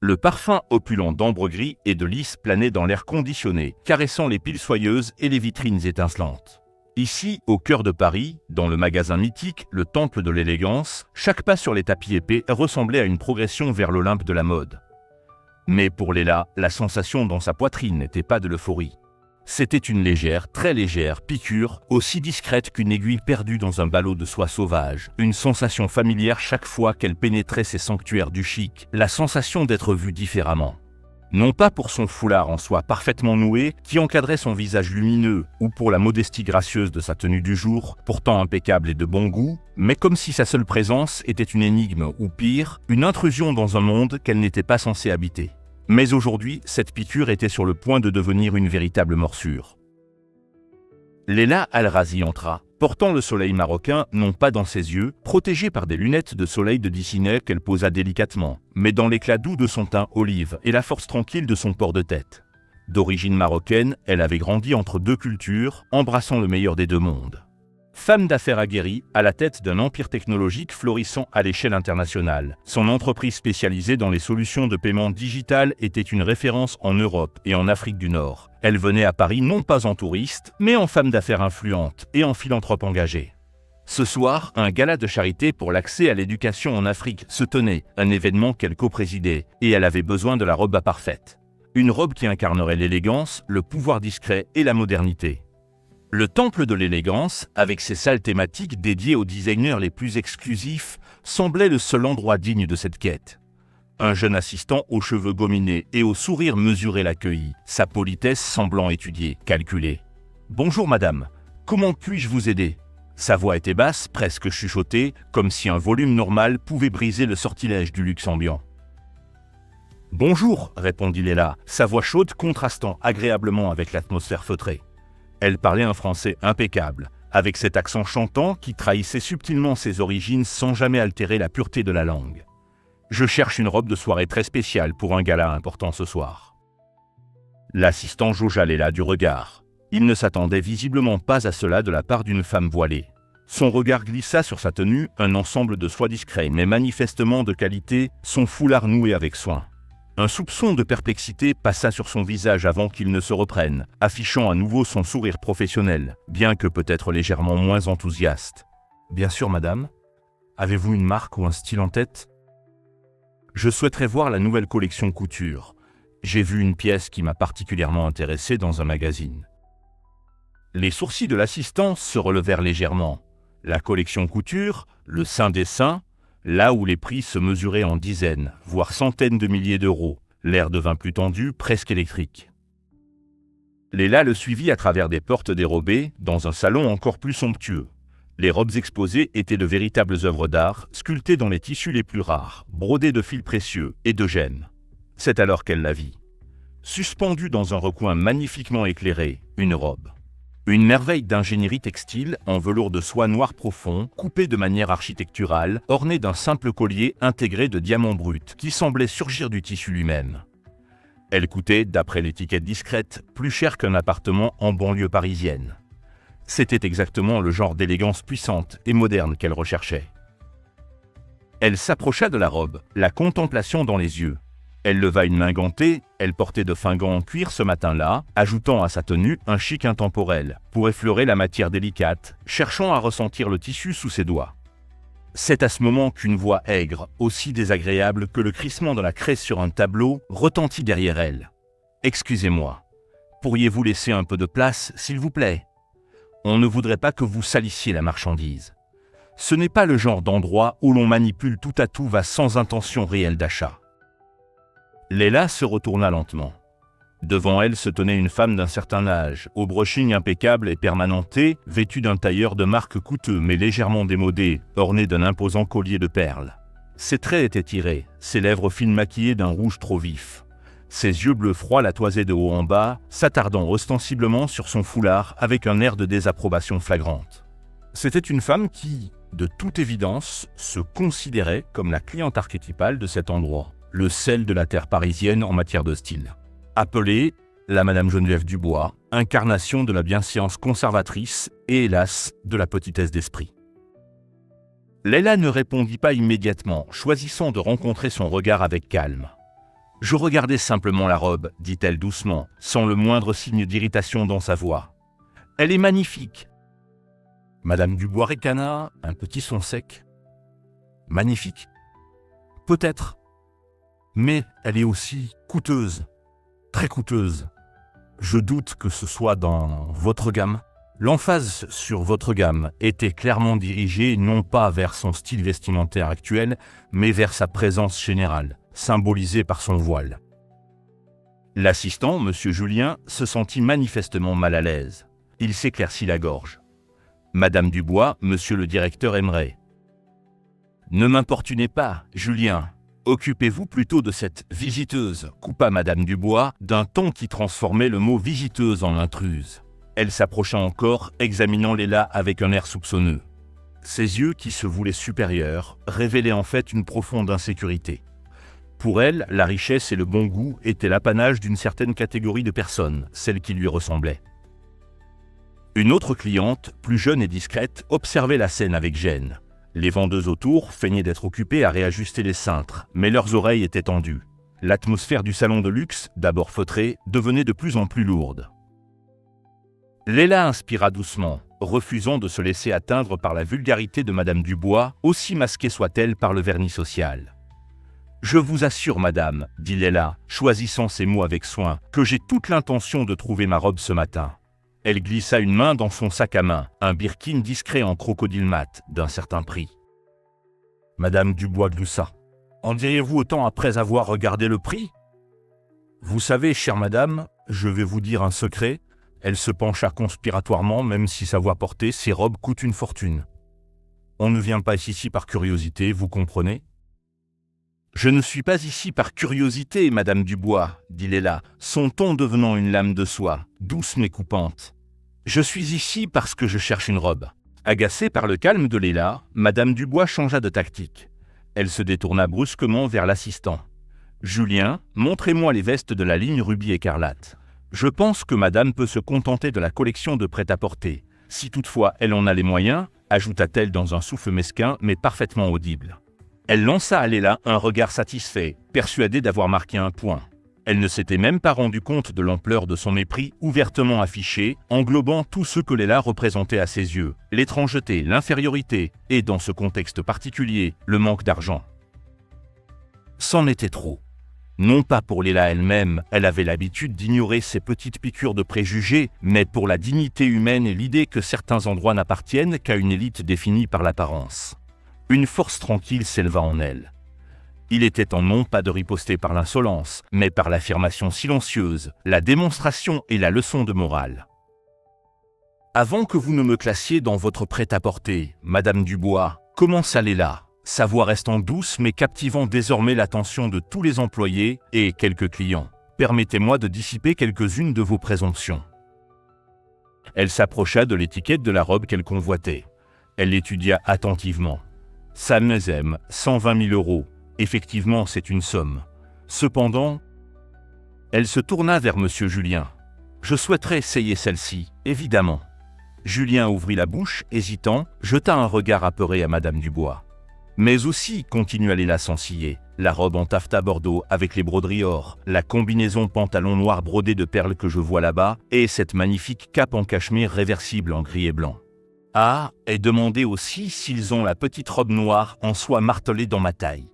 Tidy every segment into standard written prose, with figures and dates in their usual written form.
Le parfum opulent d'ambre gris et de lys planait dans l'air conditionné, caressant les piles soyeuses et les vitrines étincelantes. Ici, au cœur de Paris, dans le magasin mythique, le temple de l'élégance, chaque pas sur les tapis épais ressemblait à une progression vers l'Olympe de la mode. Mais pour Léla, la sensation dans sa poitrine n'était pas de l'euphorie. C'était une légère, très légère piqûre, aussi discrète qu'une aiguille perdue dans un ballot de soie sauvage. Une sensation familière chaque fois qu'elle pénétrait ces sanctuaires du chic, la sensation d'être vue différemment. Non pas pour son foulard en soie parfaitement noué, qui encadrait son visage lumineux, ou pour la modestie gracieuse de sa tenue du jour, pourtant impeccable et de bon goût, mais comme si sa seule présence était une énigme, ou pire, une intrusion dans un monde qu'elle n'était pas censée habiter. Mais aujourd'hui, cette piqûre était sur le point de devenir une véritable morsure. Léla Al-Razi entra, portant le soleil marocain non pas dans ses yeux, protégé par des lunettes de soleil de Disney qu'elle posa délicatement, mais dans l'éclat doux de son teint olive et la force tranquille de son port de tête. D'origine marocaine, elle avait grandi entre deux cultures, embrassant le meilleur des deux mondes. Femme d'affaires aguerrie, à la tête d'un empire technologique florissant à l'échelle internationale. Son entreprise spécialisée dans les solutions de paiement digital était une référence en Europe et en Afrique du Nord. Elle venait à Paris non pas en touriste, mais en femme d'affaires influente et en philanthrope engagée. Ce soir, un gala de charité pour l'accès à l'éducation en Afrique se tenait, un événement qu'elle co-présidait, et elle avait besoin de la robe parfaite. Une robe qui incarnerait l'élégance, le pouvoir discret et la modernité. Le temple de l'élégance, avec ses salles thématiques dédiées aux designers les plus exclusifs, semblait le seul endroit digne de cette quête. Un jeune assistant aux cheveux gominés et au sourire mesuré l'accueillit, sa politesse semblant étudiée, calculée. « Bonjour madame, comment puis-je vous aider ?» Sa voix était basse, presque chuchotée, comme si un volume normal pouvait briser le sortilège du luxe ambiant. « Bonjour, répondit Léla, sa voix chaude contrastant agréablement avec l'atmosphère feutrée. Elle parlait un français impeccable, avec cet accent chantant qui trahissait subtilement ses origines sans jamais altérer la pureté de la langue. « Je cherche une robe de soirée très spéciale pour un gala important ce soir. » L'assistant jaugea Léla du regard. Il ne s'attendait visiblement pas à cela de la part d'une femme voilée. Son regard glissa sur sa tenue, un ensemble de soie discret mais manifestement de qualité, son foulard noué avec soin. Un soupçon de perplexité passa sur son visage avant qu'il ne se reprenne, affichant à nouveau son sourire professionnel, bien que peut-être légèrement moins enthousiaste. « Bien sûr, madame. Avez-vous une marque ou un style en tête ? Je souhaiterais voir la nouvelle collection couture. J'ai vu une pièce qui m'a particulièrement intéressé dans un magazine. » Les sourcils de l'assistant se relevèrent légèrement. La collection couture, le saint des saints, là où les prix se mesuraient en dizaines, voire centaines de milliers d'euros, l'air devint plus tendu, presque électrique. Léla le suivit à travers des portes dérobées, dans un salon encore plus somptueux. Les robes exposées étaient de véritables œuvres d'art, sculptées dans les tissus les plus rares, brodées de fils précieux et de gemmes. C'est alors qu'elle la vit. Suspendue dans un recoin magnifiquement éclairé, une robe. Une merveille d'ingénierie textile en velours de soie noir profond, coupé de manière architecturale, ornée d'un simple collier intégré de diamants bruts qui semblait surgir du tissu lui-même. Elle coûtait, d'après l'étiquette discrète, plus cher qu'un appartement en banlieue parisienne. C'était exactement le genre d'élégance puissante et moderne qu'elle recherchait. Elle s'approcha de la robe, la contemplation dans les yeux. Elle leva une main gantée, elle portait de fins gants en cuir ce matin-là, ajoutant à sa tenue un chic intemporel, pour effleurer la matière délicate, cherchant à ressentir le tissu sous ses doigts. C'est à ce moment qu'une voix aigre, aussi désagréable que le crissement de la craie sur un tableau, retentit derrière elle. « Excusez-moi, pourriez-vous laisser un peu de place, s'il vous plaît ? On ne voudrait pas que vous salissiez la marchandise. Ce n'est pas le genre d'endroit où l'on manipule tout à tout va sans intention réelle d'achat. » Léla se retourna lentement. Devant elle se tenait une femme d'un certain âge, au brushing impeccable et permanenté, vêtue d'un tailleur de marque coûteux mais légèrement démodé, orné d'un imposant collier de perles. Ses traits étaient tirés, ses lèvres fines maquillées d'un rouge trop vif. Ses yeux bleus froids la toisaient de haut en bas, s'attardant ostensiblement sur son foulard avec un air de désapprobation flagrante. C'était une femme qui, de toute évidence, se considérait comme la cliente archétypale de cet endroit. Le sel de la terre parisienne en matière de style. Appelée la Madame Geneviève Dubois, incarnation de la bienséance conservatrice et hélas, de la petitesse d'esprit. Léla ne répondit pas immédiatement, choisissant de rencontrer son regard avec calme. Je regardais simplement la robe, dit-elle doucement, sans le moindre signe d'irritation dans sa voix. Elle est magnifique. Madame Dubois ricana, un petit son sec. Magnifique. Peut-être. Mais elle est aussi coûteuse. Très coûteuse. Je doute que ce soit dans votre gamme. L'emphase sur votre gamme était clairement dirigée non pas vers son style vestimentaire actuel, mais vers sa présence générale, symbolisée par son voile. L'assistant, M. Julien, se sentit manifestement mal à l'aise. Il s'éclaircit la gorge. Madame Dubois, monsieur le directeur aimerait. Ne m'importunez pas, Julien. Occupez-vous plutôt de cette visiteuse, coupa Madame Dubois d'un ton qui transformait le mot visiteuse en intruse. Elle s'approcha encore, examinant Léla avec un air soupçonneux. Ses yeux, qui se voulaient supérieurs, révélaient en fait une profonde insécurité. Pour elle, la richesse et le bon goût étaient l'apanage d'une certaine catégorie de personnes, celles qui lui ressemblaient. Une autre cliente, plus jeune et discrète, observait la scène avec gêne. Les vendeuses autour feignaient d'être occupées à réajuster les cintres, mais leurs oreilles étaient tendues. L'atmosphère du salon de luxe, d'abord feutrée, devenait de plus en plus lourde. Léla inspira doucement, refusant de se laisser atteindre par la vulgarité de Madame Dubois, aussi masquée soit-elle par le vernis social. « Je vous assure, madame, dit Léla, choisissant ses mots avec soin, que j'ai toute l'intention de trouver ma robe ce matin. » Elle glissa une main dans son sac à main, un birkin discret en crocodile mat, d'un certain prix. Madame Dubois gloussa. « En diriez-vous autant après avoir regardé le prix ?»« Vous savez, chère madame, je vais vous dire un secret. » Elle se pencha conspiratoirement, même si sa voix portée, ces robes coûtent une fortune. On ne vient pas ici par curiosité, vous comprenez ? Je ne suis pas ici par curiosité, Madame Dubois, dit Léla, son ton devenant une lame de soie, douce mais coupante. Je suis ici parce que je cherche une robe. Agacée par le calme de Léla, Madame Dubois changea de tactique. Elle se détourna brusquement vers l'assistant. Julien, montrez-moi les vestes de la ligne rubis écarlate. Je pense que madame peut se contenter de la collection de prêt-à-porter. Si toutefois elle en a les moyens, ajouta-t-elle dans un souffle mesquin mais parfaitement audible. Elle lança à Léla un regard satisfait, persuadée d'avoir marqué un point. Elle ne s'était même pas rendue compte de l'ampleur de son mépris ouvertement affiché, englobant tout ce que Léla représentait à ses yeux, l'étrangeté, l'infériorité, et dans ce contexte particulier, le manque d'argent. C'en était trop. Non pas pour Léla elle-même, elle avait l'habitude d'ignorer ces petites piqûres de préjugés, mais pour la dignité humaine et l'idée que certains endroits n'appartiennent qu'à une élite définie par l'apparence. Une force tranquille s'éleva en elle. Il était en non pas de riposter par l'insolence, mais par l'affirmation silencieuse, la démonstration et la leçon de morale. Avant que vous ne me classiez dans votre prêt-à-porter, Madame Dubois, commença Léla. Sa voix restant douce mais captivant désormais l'attention de tous les employés et quelques clients. Permettez-moi de dissiper quelques-unes de vos présomptions. Elle s'approcha de l'étiquette de la robe qu'elle convoitait. Elle l'étudia attentivement. Salmezem, 120 000 €. Effectivement, c'est une somme. Cependant, elle se tourna vers M. Julien. Je souhaiterais essayer celle-ci, évidemment. Julien ouvrit la bouche, hésitant, jeta un regard apeuré à Madame Dubois. Mais aussi, continua Léla sans ciller, la robe en taffetas bordeaux avec les broderies or, la combinaison pantalon noir brodé de perles que je vois là-bas, et cette magnifique cape en cachemire réversible en gris et blanc. Ah, et demandez aussi s'ils ont la petite robe noire en soie martelée dans ma taille.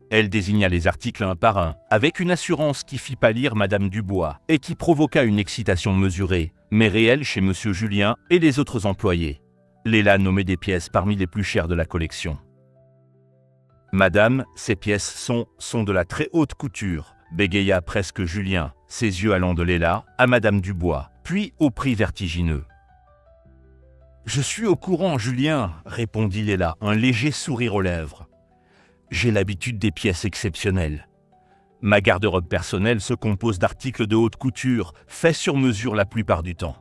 Elle désigna les articles un par un, avec une assurance qui fit pâlir Madame Dubois, et qui provoqua une excitation mesurée, mais réelle chez M. Julien et les autres employés. Léla nommait des pièces parmi les plus chères de la collection. Madame, ces pièces sont de la très haute couture, bégaya presque Julien, ses yeux allant de Léla à Madame Dubois, puis au prix vertigineux. Je suis au courant, Julien, répondit Léla, un léger sourire aux lèvres. J'ai l'habitude des pièces exceptionnelles. Ma garde-robe personnelle se compose d'articles de haute couture, faits sur mesure la plupart du temps.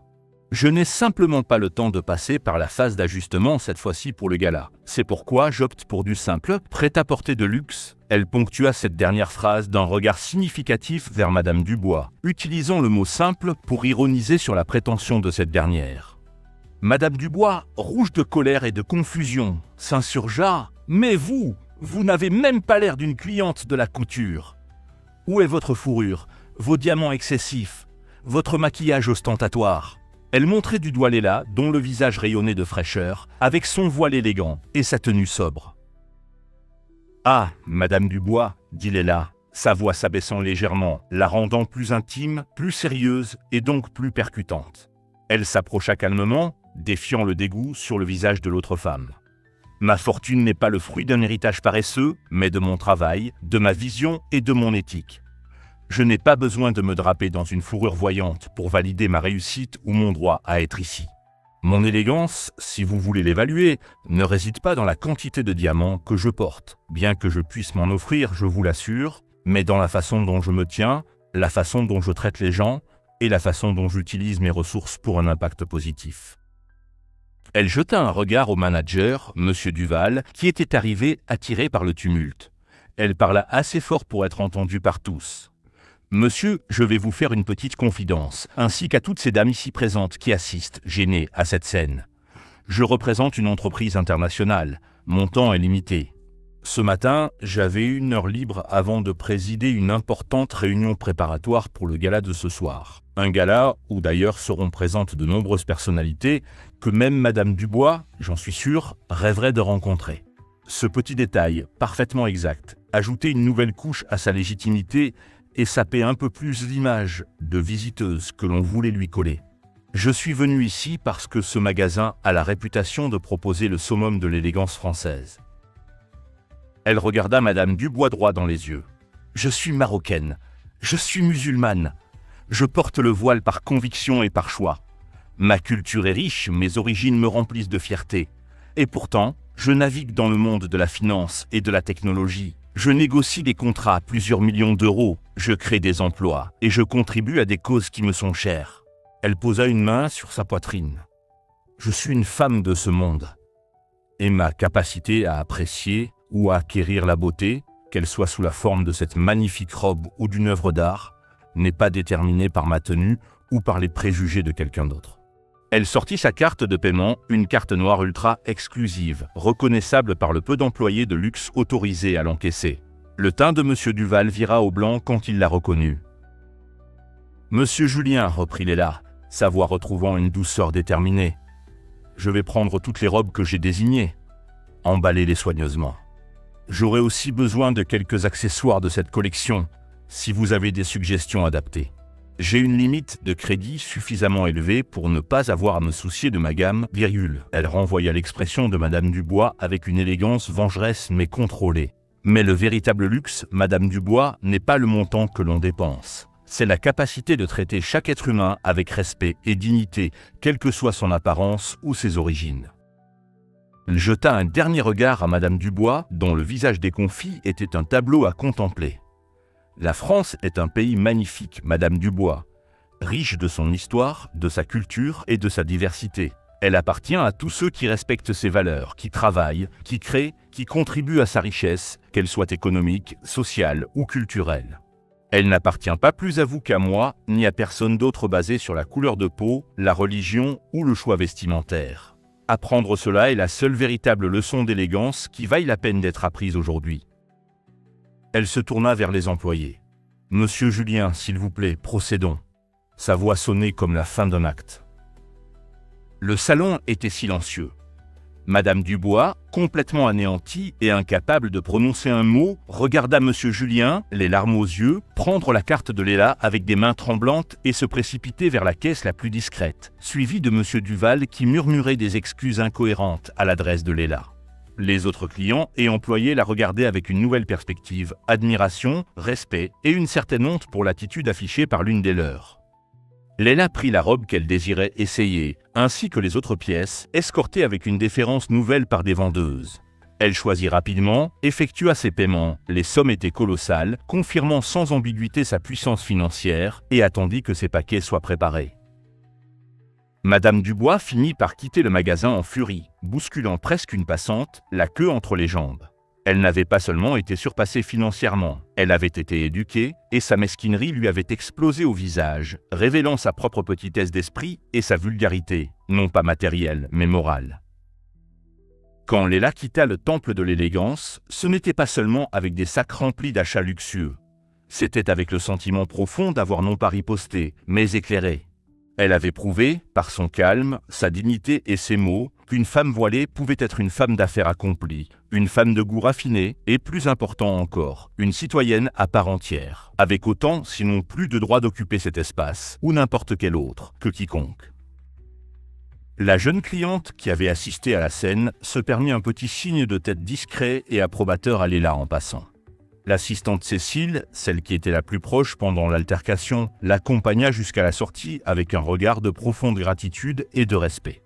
Je n'ai simplement pas le temps de passer par la phase d'ajustement cette fois-ci pour le gala. C'est pourquoi j'opte pour du simple, prêt-à-porter de luxe. Elle ponctua cette dernière phrase d'un regard significatif vers Madame Dubois, utilisant le mot simple pour ironiser sur la prétention de cette dernière. Madame Dubois, rouge de colère et de confusion, s'insurgea. « Mais vous n'avez même pas l'air d'une cliente de la couture. » Où est votre fourrure, vos diamants excessifs, votre maquillage ostentatoire ?» Elle montrait du doigt Léla, dont le visage rayonnait de fraîcheur, avec son voile élégant et sa tenue sobre. « Ah, Madame Dubois, » dit Léla, sa voix s'abaissant légèrement, la rendant plus intime, plus sérieuse et donc plus percutante. Elle s'approcha calmement, défiant le dégoût sur le visage de l'autre femme. « Ma fortune n'est pas le fruit d'un héritage paresseux, mais de mon travail, de ma vision et de mon éthique. Je n'ai pas besoin de me draper dans une fourrure voyante pour valider ma réussite ou mon droit à être ici. Mon élégance, si vous voulez l'évaluer, ne réside pas dans la quantité de diamants que je porte, bien que je puisse m'en offrir, je vous l'assure, mais dans la façon dont je me tiens, la façon dont je traite les gens et la façon dont j'utilise mes ressources pour un impact positif. » Elle jeta un regard au manager, M. Duval, qui était arrivé attiré par le tumulte. Elle parla assez fort pour être entendue par tous. « Monsieur, je vais vous faire une petite confidence, ainsi qu'à toutes ces dames ici présentes qui assistent, gênées, à cette scène. Je représente une entreprise internationale. Mon temps est limité. Ce matin, j'avais 1 heure libre avant de présider une importante réunion préparatoire pour le gala de ce soir. Un gala où d'ailleurs seront présentes de nombreuses personnalités que même Madame Dubois, j'en suis sûr, rêverait de rencontrer. Ce petit détail, parfaitement exact, ajoutait une nouvelle couche à sa légitimité et sapait un peu plus l'image de visiteuse que l'on voulait lui coller. Je suis venu ici parce que ce magasin a la réputation de proposer le summum de l'élégance française. » Elle regarda Madame Dubois droit dans les yeux. « Je suis marocaine, je suis musulmane. Je porte le voile par conviction et par choix. Ma culture est riche, mes origines me remplissent de fierté. Et pourtant, je navigue dans le monde de la finance et de la technologie. Je négocie des contrats à plusieurs millions d'euros, je crée des emplois et je contribue à des causes qui me sont chères. » Elle posa une main sur sa poitrine. « Je suis une femme de ce monde. Et ma capacité à apprécier ou à acquérir la beauté, qu'elle soit sous la forme de cette magnifique robe ou d'une œuvre d'art, n'est pas déterminée par ma tenue ou par les préjugés de quelqu'un d'autre. » Elle sortit sa carte de paiement, une carte noire ultra exclusive, reconnaissable par le peu d'employés de luxe autorisés à l'encaisser. Le teint de M. Duval vira au blanc quand il la reconnut. « Monsieur Julien, » reprit Léla, sa voix retrouvant une douceur déterminée. « Je vais prendre toutes les robes que j'ai désignées, emballer-les soigneusement. J'aurai aussi besoin de quelques accessoires de cette collection, si vous avez des suggestions adaptées. J'ai une limite de crédit suffisamment élevée pour ne pas avoir à me soucier de ma gamme, virgule. » Elle renvoya l'expression de Madame Dubois avec une élégance vengeresse mais contrôlée. « Mais le véritable luxe, Madame Dubois, n'est pas le montant que l'on dépense. C'est la capacité de traiter chaque être humain avec respect et dignité, quelle que soit son apparence ou ses origines. » Elle jeta un dernier regard à Madame Dubois, dont le visage déconfit était un tableau à contempler. « La France est un pays magnifique, Madame Dubois, riche de son histoire, de sa culture et de sa diversité. Elle appartient à tous ceux qui respectent ses valeurs, qui travaillent, qui créent, qui contribuent à sa richesse, qu'elle soit économique, sociale ou culturelle. Elle n'appartient pas plus à vous qu'à moi, ni à personne d'autre basé sur la couleur de peau, la religion ou le choix vestimentaire. Apprendre cela est la seule véritable leçon d'élégance qui vaille la peine d'être apprise aujourd'hui. » Elle se tourna vers les employés. « Monsieur Julien, s'il vous plaît, procédons. » Sa voix sonnait comme la fin d'un acte. Le salon était silencieux. Madame Dubois, complètement anéantie et incapable de prononcer un mot, regarda Monsieur Julien, les larmes aux yeux, prendre la carte de Léla avec des mains tremblantes et se précipiter vers la caisse la plus discrète, suivi de Monsieur Duval qui murmurait des excuses incohérentes à l'adresse de Léla. Les autres clients et employés la regardaient avec une nouvelle perspective, admiration, respect et une certaine honte pour l'attitude affichée par l'une des leurs. Léla prit la robe qu'elle désirait essayer, ainsi que les autres pièces, escortées avec une déférence nouvelle par des vendeuses. Elle choisit rapidement, effectua ses paiements, les sommes étaient colossales, confirmant sans ambiguïté sa puissance financière, et attendit que ses paquets soient préparés. Madame Dubois finit par quitter le magasin en furie, bousculant presque une passante, la queue entre les jambes. Elle n'avait pas seulement été surpassée financièrement, elle avait été éduquée et sa mesquinerie lui avait explosé au visage, révélant sa propre petitesse d'esprit et sa vulgarité, non pas matérielle mais morale. Quand Léla quitta le temple de l'élégance, ce n'était pas seulement avec des sacs remplis d'achats luxueux. C'était avec le sentiment profond d'avoir non pas riposté, mais éclairé. Elle avait prouvé, par son calme, sa dignité et ses mots, qu'une femme voilée pouvait être une femme d'affaires accomplie, une femme de goût raffiné, et plus important encore, une citoyenne à part entière, avec autant, sinon plus de droit d'occuper cet espace, ou n'importe quel autre, que quiconque. La jeune cliente qui avait assisté à la scène se permit un petit signe de tête discret et approbateur à Léla en passant. L'assistante Cécile, celle qui était la plus proche pendant l'altercation, l'accompagna jusqu'à la sortie avec un regard de profonde gratitude et de respect.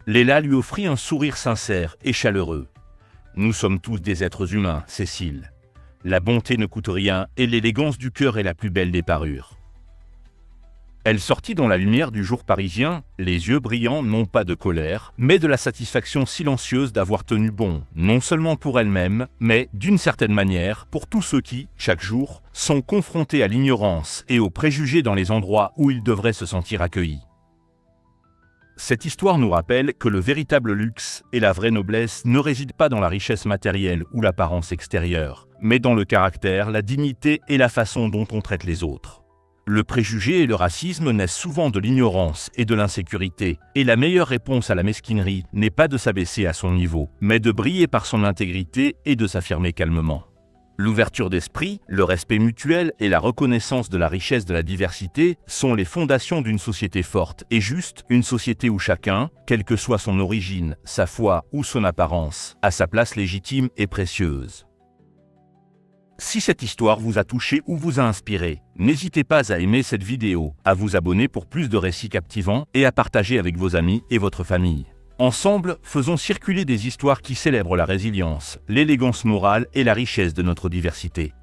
Léla lui offrit un sourire sincère et chaleureux. « Nous sommes tous des êtres humains, Cécile. La bonté ne coûte rien et l'élégance du cœur est la plus belle des parures. » Elle sortit dans la lumière du jour parisien, les yeux brillants non pas de colère, mais de la satisfaction silencieuse d'avoir tenu bon, non seulement pour elle-même, mais, d'une certaine manière, pour tous ceux qui, chaque jour, sont confrontés à l'ignorance et aux préjugés dans les endroits où ils devraient se sentir accueillis. Cette histoire nous rappelle que le véritable luxe et la vraie noblesse ne résident pas dans la richesse matérielle ou l'apparence extérieure, mais dans le caractère, la dignité et la façon dont on traite les autres. Le préjugé et le racisme naissent souvent de l'ignorance et de l'insécurité, et la meilleure réponse à la mesquinerie n'est pas de s'abaisser à son niveau, mais de briller par son intégrité et de s'affirmer calmement. L'ouverture d'esprit, le respect mutuel et la reconnaissance de la richesse de la diversité sont les fondations d'une société forte et juste, une société où chacun, quelle que soit son origine, sa foi ou son apparence, a sa place légitime et précieuse. Si cette histoire vous a touché ou vous a inspiré, n'hésitez pas à aimer cette vidéo, à vous abonner pour plus de récits captivants et à partager avec vos amis et votre famille. Ensemble, faisons circuler des histoires qui célèbrent la résilience, l'élégance morale et la richesse de notre diversité.